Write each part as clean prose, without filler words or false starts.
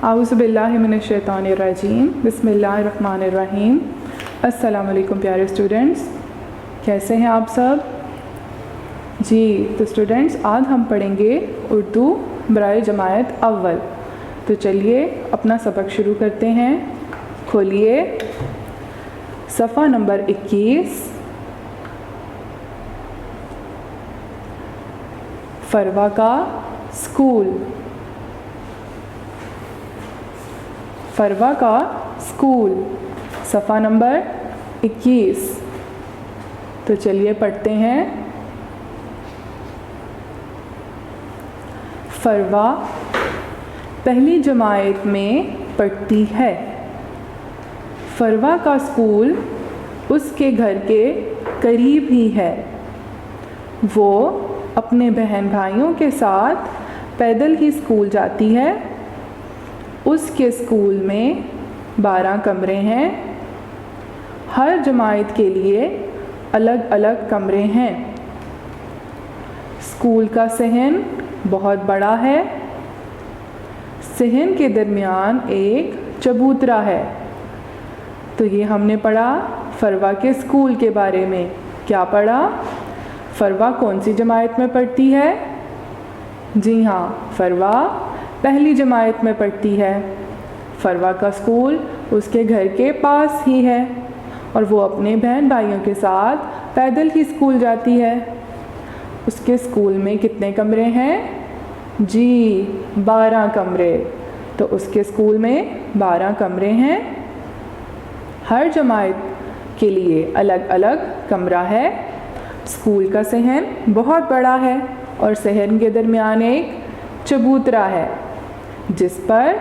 आऊज़ुबिल्लाहिमिनश्शैतानिर्रजीम बिस्मिल्लाहिर्रहमानिर्रहीम। अस्सलाम वालेकुम प्यारे स्टूडेंट्स, कैसे हैं आप सब जी। तो स्टूडेंट्स, आज हम पढ़ेंगे उर्दू बराए जमायत अव्वल। तो चलिए अपना सबक शुरू करते हैं। खोलिए सफ़ा नंबर 21। फरवा का स्कूल। फरवा का स्कूल, सफ़ा नंबर 21। तो चलिए पढ़ते हैं। फरवा पहली जमात में पढ़ती है। फरवा का स्कूल उसके घर के करीब ही है। वो अपने बहन भाइयों के साथ पैदल ही स्कूल जाती है। उसके स्कूल में 12 कमरे हैं। हर जमात के लिए अलग अलग कमरे हैं। स्कूल का सहन बहुत बड़ा है। सहन के दरमियान एक चबूतरा है। तो ये हमने पढ़ा फरवा के स्कूल के बारे में। क्या पढ़ा? फरवा कौन सी जमात में पढ़ती है? जी हाँ, फरवा पहली जमात में पढ़ती है। फरवा का स्कूल उसके घर के पास ही है और वो अपने बहन भाइयों के साथ पैदल ही स्कूल जाती है। उसके स्कूल में कितने कमरे हैं? जी 12 कमरे। तो उसके स्कूल में 12 कमरे हैं। हर जमात के लिए अलग अलग कमरा है। स्कूल का सहन बहुत बड़ा है और सहन के दरमियान एक चबूतरा है जिस पर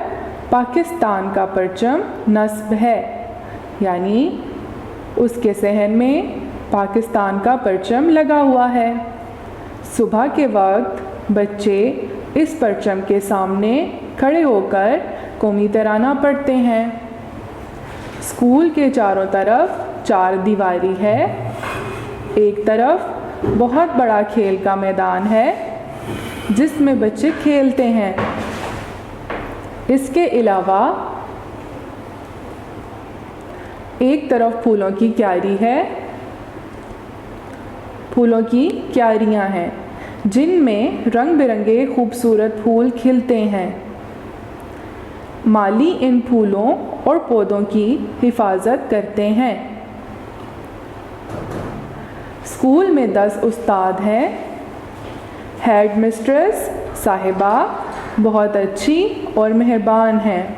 पाकिस्तान का परचम नस्ब है, यानी उसके सहन में पाकिस्तान का परचम लगा हुआ है। सुबह के वक्त बच्चे इस परचम के सामने खड़े होकर कौमी तराना पढ़ते हैं। स्कूल के चारों तरफ 4 दीवारी है। एक तरफ बहुत बड़ा खेल का मैदान है जिसमें बच्चे खेलते हैं। इसके अलावा एक तरफ फूलों की क्यारी है। फूलों की क्यारियां हैं जिनमें रंग बिरंगे खूबसूरत फूल खिलते हैं। माली इन फूलों और पौधों की हिफाजत करते हैं। स्कूल में 10 उस्ताद हैं। हेड मिस्ट्रेस साहिबा बहुत अच्छी और मेहरबान हैं।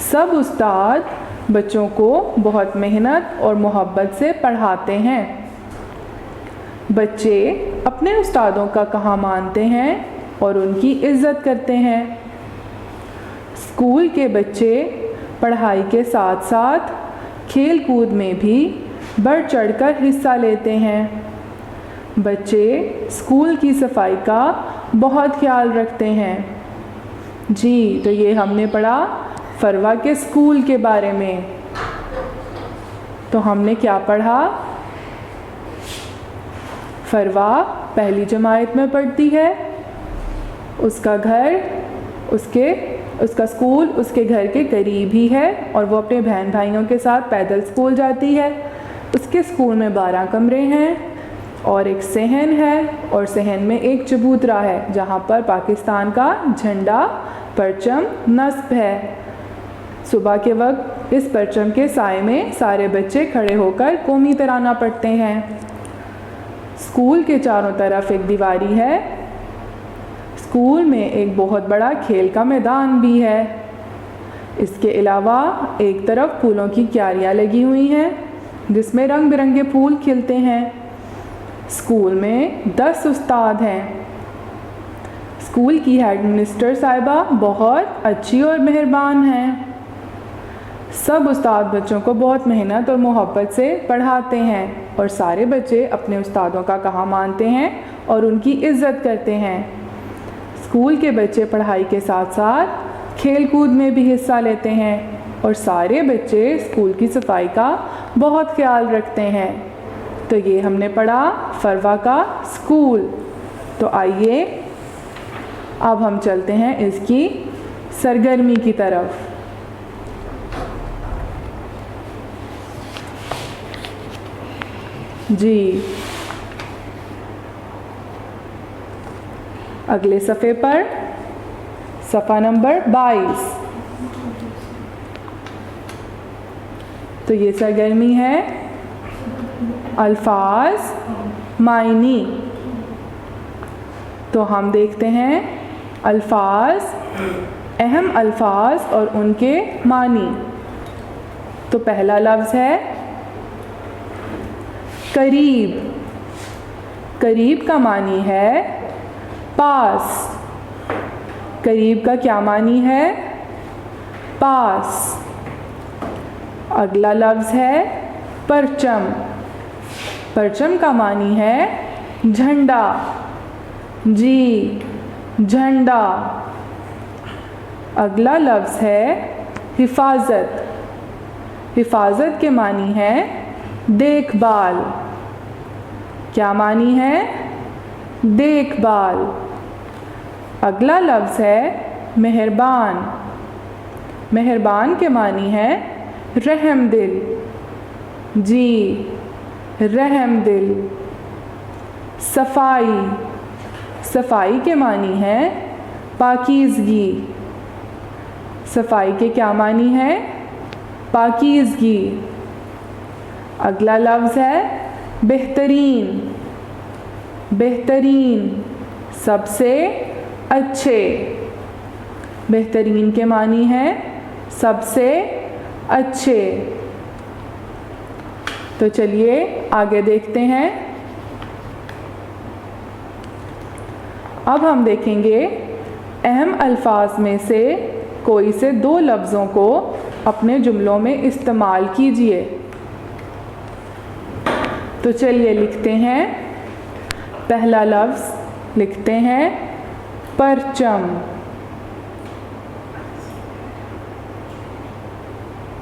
सब उस्ताद बच्चों को बहुत मेहनत और मोहब्बत से पढ़ाते हैं। बच्चे अपने उस्तादों का कहा मानते हैं और उनकी इज़्ज़त करते हैं। स्कूल के बच्चे पढ़ाई के साथ साथ खेल कूद में भी बढ़ चढ़कर हिस्सा लेते हैं। बच्चे स्कूल की सफाई का बहुत ख्याल रखते हैं। जी, तो ये हमने पढ़ा फरवा के स्कूल के बारे में। तो हमने क्या पढ़ा? फरवा पहली जमात में पढ़ती है। उसका स्कूल उसके घर के करीब ही है और वो अपने बहन भाइयों के साथ पैदल स्कूल जाती है। उसके स्कूल में 12 कमरे हैं और एक सहन है और सहन में एक चबूतरा है जहाँ पर पाकिस्तान का झंडा परचम नस्ब है। सुबह के वक्त इस परचम के साए में सारे बच्चे खड़े होकर कौमी तराना पढ़ते हैं। स्कूल के चारों तरफ एक दीवारी है। स्कूल में एक बहुत बड़ा खेल का मैदान भी है। इसके अलावा एक तरफ फूलों की क्यारियाँ लगी हुई हैं जिसमें रंग बिरंगे फूल खिलते हैं। स्कूल में 10 उस्ताद हैं। स्कूल की हेड मिनिस्टर साहिबा बहुत अच्छी और मेहरबान हैं। सब उस्ताद बच्चों को बहुत मेहनत और मोहब्बत से पढ़ाते हैं और सारे बच्चे अपने उस्तादों का कहा मानते हैं और उनकी इज़्ज़त करते हैं। स्कूल के बच्चे पढ़ाई के साथ साथ खेल कूद में भी हिस्सा लेते हैं और सारे बच्चे स्कूल की सफाई का बहुत ख्याल रखते हैं। तो ये हमने पढ़ा फरवा का स्कूल। तो आइए अब हम चलते हैं इसकी सरगर्मी की तरफ। जी, अगले सफ़े पर सफ़ा नंबर 22। तो ये सरगर्मी है अल्फाज मायनी। तो हम देखते हैं अल्फाज, अहम अल्फाज और उनके मानी। तो पहला लफ्ज़ है करीब। करीब का मानी है पास। करीब का क्या मानी है? पास। अगला लफ्ज़ है परचम। परचम का मानी है झंडा। जी, झंडा। अगला लफ्ज़ है हिफाजत। हिफाजत के मानी है देखभाल। क्या मानी है? देखभाल। अगला लफ्ज़ है मेहरबान। मेहरबान के मानी है रहमदिल। जी, रहमदिल। सफाई। सफाई के मानी है पाकीज़गी। सफाई के क्या मानी है? पाकीज़गी। अगला लफ्ज़ है बेहतरीन। बेहतरीन, सबसे अच्छे। बेहतरीन के मानी है सबसे अच्छे। तो चलिए आगे देखते हैं। अब हम देखेंगे अहम अल्फाज में से कोई से दो लफ्ज़ों को अपने जुमलों में इस्तेमाल कीजिए। तो चलिए लिखते हैं। पहला लफ्ज़ लिखते हैं परचम।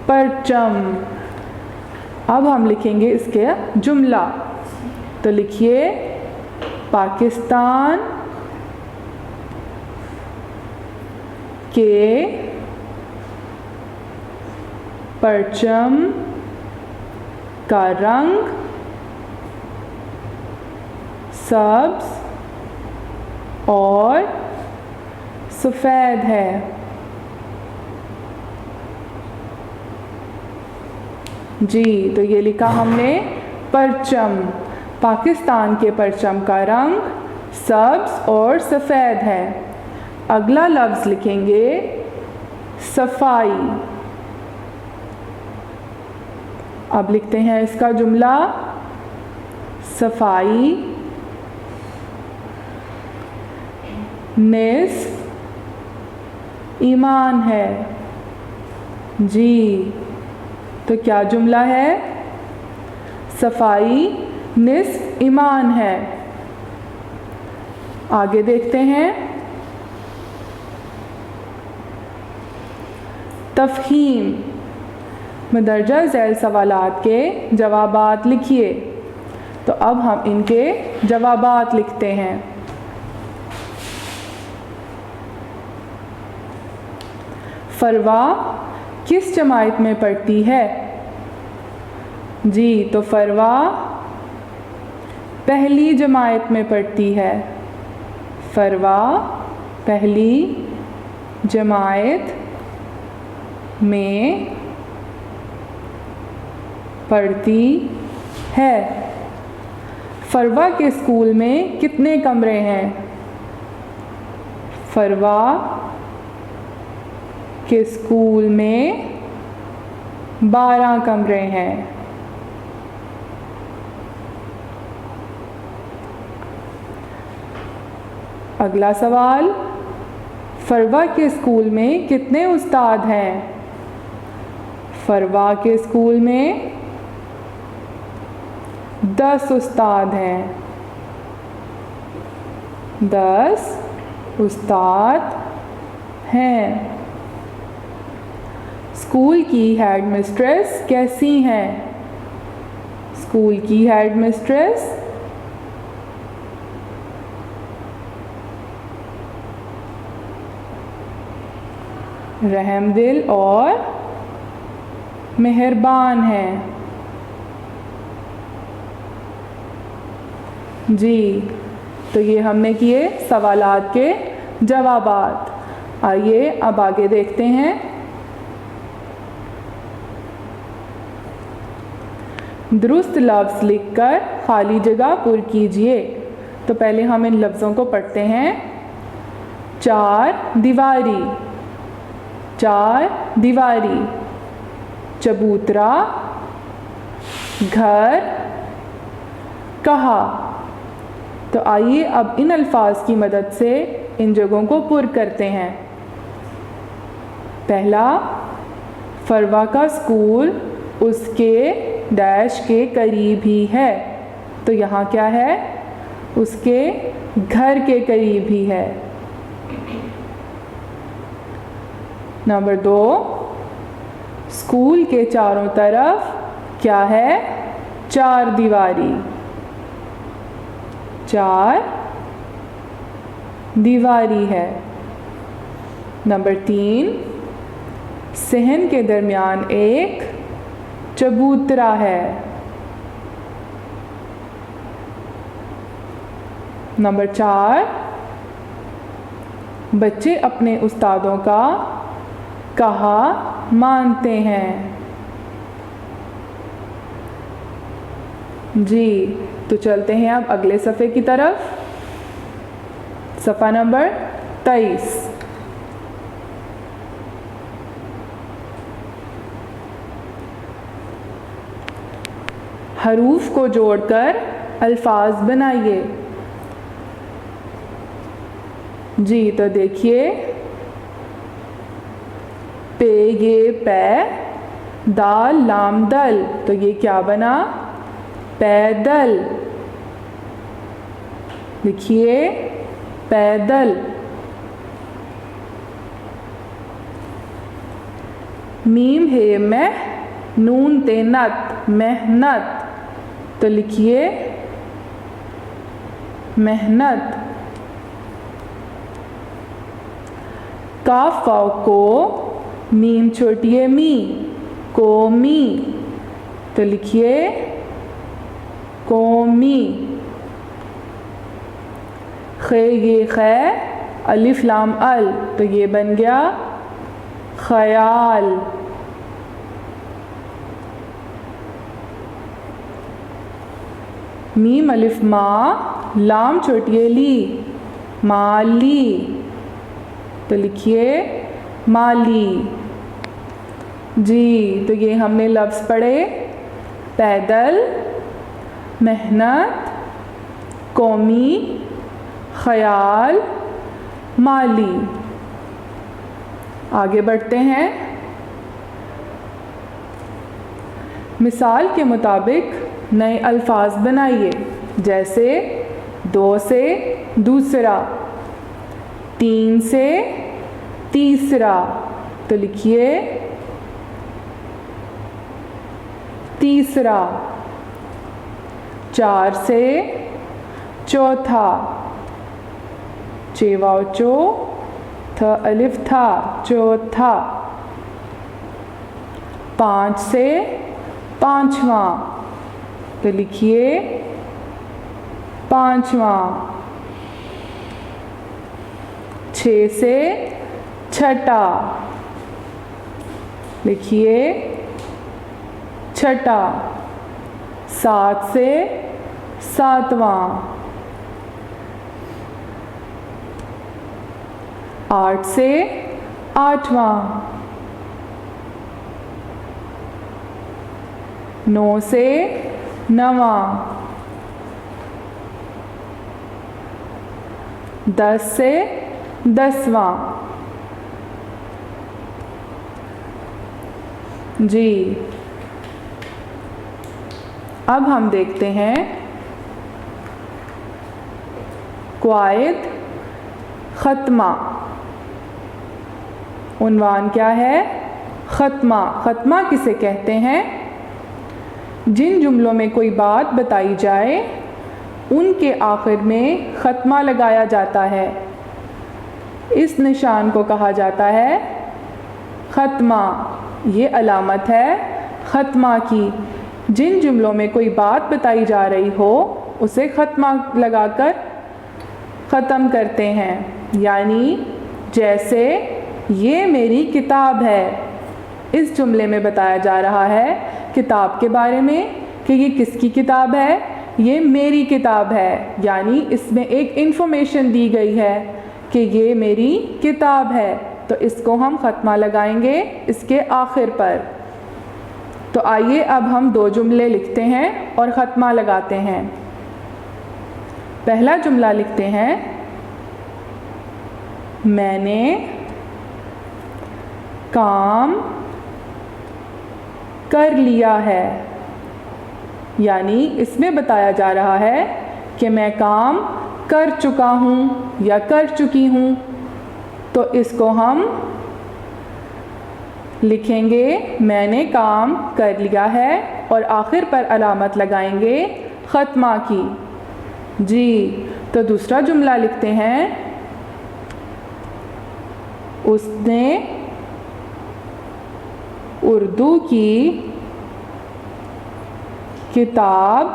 परचम। अब हम लिखेंगे इसके जुमला। तो लिखिए पाकिस्तान के परचम का रंग सब्ज़ और सफ़ेद है। जी, तो ये लिखा हमने परचम। पाकिस्तान के परचम का रंग सब्ज़ और सफ़ेद है। अगला लफ्ज़ लिखेंगे सफाई। अब लिखते हैं इसका जुमला। सफाई निस्फ़ ईमान है। जी, तो क्या जुमला है? सफाई निस्फ़ ईमान है। आगे देखते हैं। तफ़हीम। मदरजा ज़ैल सवालात के जवाबात लिखिए। तो अब हम इनके जवाबात लिखते हैं। फरवा किस जमात में पढ़ती है? जी, तो फरवा पहली जमात में पढ़ती है। फरवा पहली जमात में पढ़ती है। फरवा के स्कूल में कितने कमरे हैं? फरवा के स्कूल में 12 कमरे हैं। अगला सवाल, फरवा के स्कूल में कितने उस्ताद हैं? फरवा के स्कूल में 10 उस्ताद हैं। 10 उस्ताद हैं। स्कूल की हेड मिस्ट्रेस कैसी हैं? स्कूल की हेड मिस्ट्रेस रहमदिल और मेहरबान है। जी, तो ये हमने किए सवालात के जवाबात। आइए अब आगे देखते हैं। दुरुस्त लफ्ज़ लिखकर खाली जगह पुर कीजिए। तो पहले हम इन लफ्ज़ों को पढ़ते हैं। चार दीवारी, चार दीवारी, चबूतरा, घर, कहा। तो आइए अब इन अल्फाज की मदद से इन जगहों को पुर करते हैं। पहला, फरवा का स्कूल उसके डैश के करीब ही है। तो यहाँ क्या है? उसके घर के करीब ही है। नंबर 2, स्कूल के चारों तरफ क्या है? चार दीवारी, चार दीवारी है। नंबर 3, सहन के दरमियान एक चबूतरा है। नंबर 4, बच्चे अपने उस्तादों का कहा मानते हैं। जी, तो चलते हैं अब अगले सफ़े की तरफ। सफ़ा नंबर 23। हरूफ को जोड़कर अल्फाज बनाइए। जी, तो देखिए, पे ये पै, दाल लाम दल, तो ये क्या बना? पैदल। लिखिए, पैदल। मीम है मह, नून ते नत, मेहनत, तो लिखिए मेहनत। काफ वाव को, मीम छोटी मी, कोमी, तो लिखिए कोमी। खे ये खे, अलिफ लाम अल, तो ये बन गया ख्याल। मीम अलिफ मा, लाम छोटी ली, माली, तो लिखिए माली। जी, तो ये हमने लफ्ज़ पढ़े। पैदल, मेहनत, कौमी, ख्याल, माली। आगे बढ़ते हैं। मिसाल के मुताबिक नए अल्फाज बनाइए। जैसे 2 से दूसरा, 3 से तीसरा, तो लिखिए तीसरा। 4 से चौथा, चेवाओ चो, थ अलिफ था, चौथा। 5 से पांचवा, तो लिखिए पांचवा। 6 से छठा, लिखिए छठा। 7 से सातवां। 8 से आठवां। 9 से नवां। 10 से 10वां। जी, अब हम देखते हैं क़वाइद ख़त्मा। उन्वान क्या है? ख़त्मा। ख़त्मा किसे कहते हैं? जिन जुमलों में कोई बात बताई जाए उनके आखिर में ख़त्मा लगाया जाता है। इस निशान को कहा जाता है ख़त्मा, ये अलामत है ख़त्मा की। जिन जुमलों में कोई बात बताई जा रही हो उसे ख़त्मा लगाकर ख़त्म करते हैं। यानी जैसे ये मेरी किताब है, इस जुमले में बताया जा रहा है किताब के बारे में कि ये किसकी किताब है, ये मेरी किताब है। यानी इसमें एक इन्फॉर्मेशन दी गई है कि ये मेरी किताब है, तो इसको हम ख़त्मा लगाएंगे इसके आखिर पर। तो आइए अब हम दो जुमले लिखते हैं और ख़त्मा लगाते हैं। पहला जुमला लिखते हैं, मैंने काम कर लिया है। यानी इसमें बताया जा रहा है कि मैं काम कर चुका हूँ या कर चुकी हूँ। तो इसको हम लिखेंगे मैंने काम कर लिया है और आखिर पर अलामत लगाएंगे ख़त्मा की। जी, तो दूसरा जुमला लिखते हैं, उसने उर्दू की किताब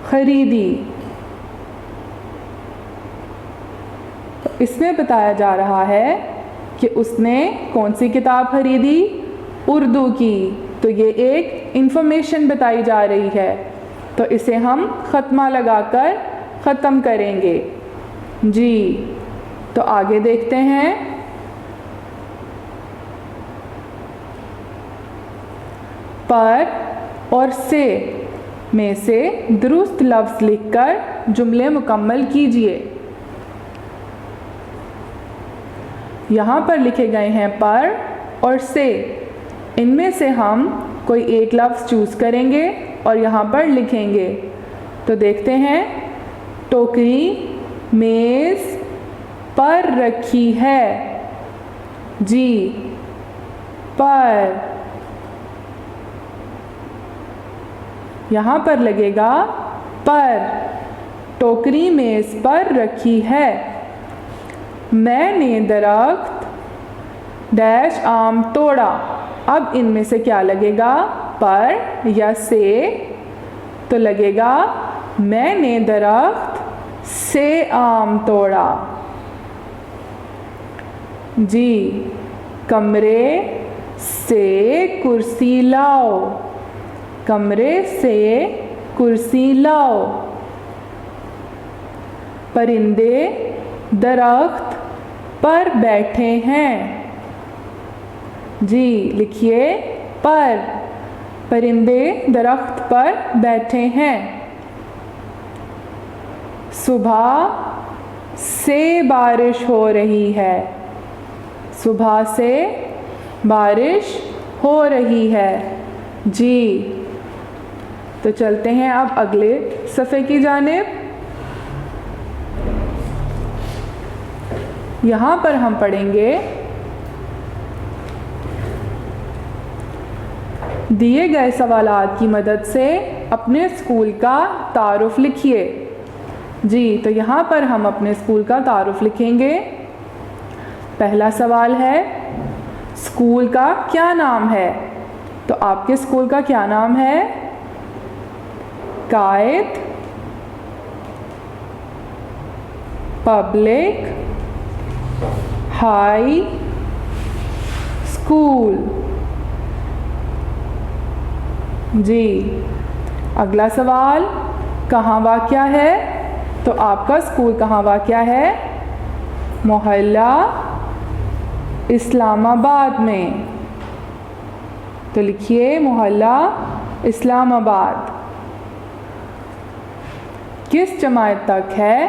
खरीदी। इसमें बताया जा रहा है कि उसने कौन सी किताब खरीदी, उर्दू की। तो ये एक इन्फॉर्मेशन बताई जा रही है, तो इसे हम ख़त्मा लगाकर ख़त्म करेंगे। जी, तो आगे देखते हैं। पर और से में से दुरुस्त लफ्ज़ लिखकर जुमले मुकम्मल कीजिए। यहाँ पर लिखे गए हैं पर और से, इनमें से हम कोई एक लफ्ज़ चूज़ करेंगे और यहाँ पर लिखेंगे। तो देखते हैं, टोकरी मेज़ पर रखी है। जी, पर। यहाँ पर लगेगा पर, टोकरी मेज़ पर रखी है। मैंने दरख्त डैश आम तोड़ा। अब इनमें से क्या लगेगा, पर या से? तो लगेगा मैंने दरख्त से आम तोड़ा। जी, कमरे से कुर्सी लाओ। कमरे से कुर्सी लाओ। परिंदे दरख्त पर बैठे हैं। जी, लिखिए पर, परिंदे दरख्त पर बैठे हैं। सुबह से बारिश हो रही है। सुबह से बारिश हो रही है। जी, तो चलते हैं अब अगले सफ़े की जानिब। यहाँ पर हम पढ़ेंगे, दिए गए सवालात की मदद से अपने स्कूल का तारुफ लिखिए। जी, तो यहाँ पर हम अपने स्कूल का तारुफ लिखेंगे। पहला सवाल है, स्कूल का क्या नाम है? तो आपके स्कूल का क्या नाम है? कायद पब्लिक हाई स्कूल। जी, अगला सवाल, कहाँ वाक़या है? तो आपका स्कूल कहाँ वाक़या है? मोहल्ला इस्लामाबाद में। तो लिखिए मोहल्ला इस्लामाबाद। किस जमात तक है?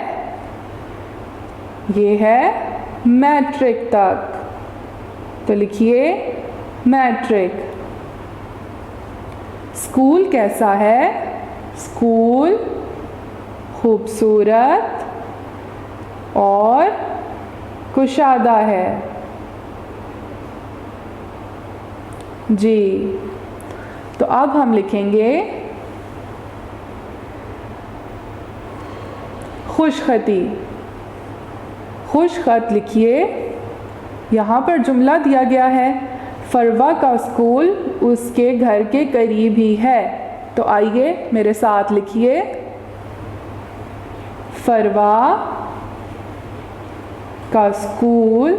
ये है मैट्रिक तक। तो लिखिए मैट्रिक। स्कूल कैसा है? स्कूल खूबसूरत और कुशादा है। जी, तो अब हम लिखेंगे खुशखती। खुशखत लिखिए यहाँ पर जुमला दिया गया है, फरवा का स्कूल उसके घर के करीब ही है। तो आइए मेरे साथ लिखिए, फरवा का स्कूल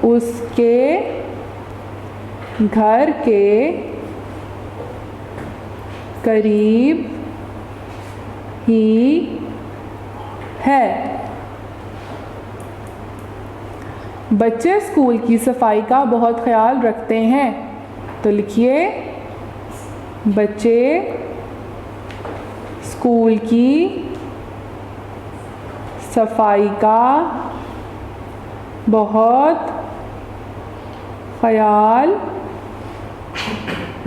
उसके घर के करीब ही है। बच्चे स्कूल की सफाई का बहुत ख्याल रखते हैं। तो लिखिए, बच्चे स्कूल की सफाई का बहुत ख्याल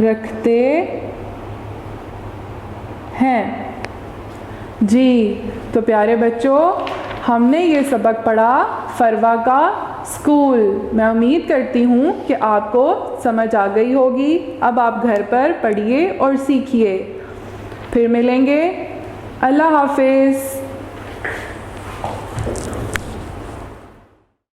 रखते हैं। जी, तो प्यारे बच्चों, हमने ये सबक पढ़ा फरवा का स्कूल। मैं उम्मीद करती हूँ कि आपको समझ आ गई होगी। अब आप घर पर पढ़िए और सीखिए। फिर मिलेंगे। अल्लाह हाफिज़।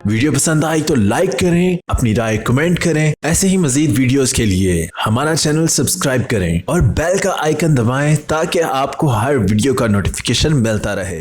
वीडियो पसंद आई तो लाइक करें, अपनी राय कमेंट करें। ऐसे ही मजीद वीडियोस के लिए हमारा चैनल सब्सक्राइब करें और बेल का आइकन दबाएं ताकि आपको हर वीडियो का नोटिफिकेशन मिलता रहे।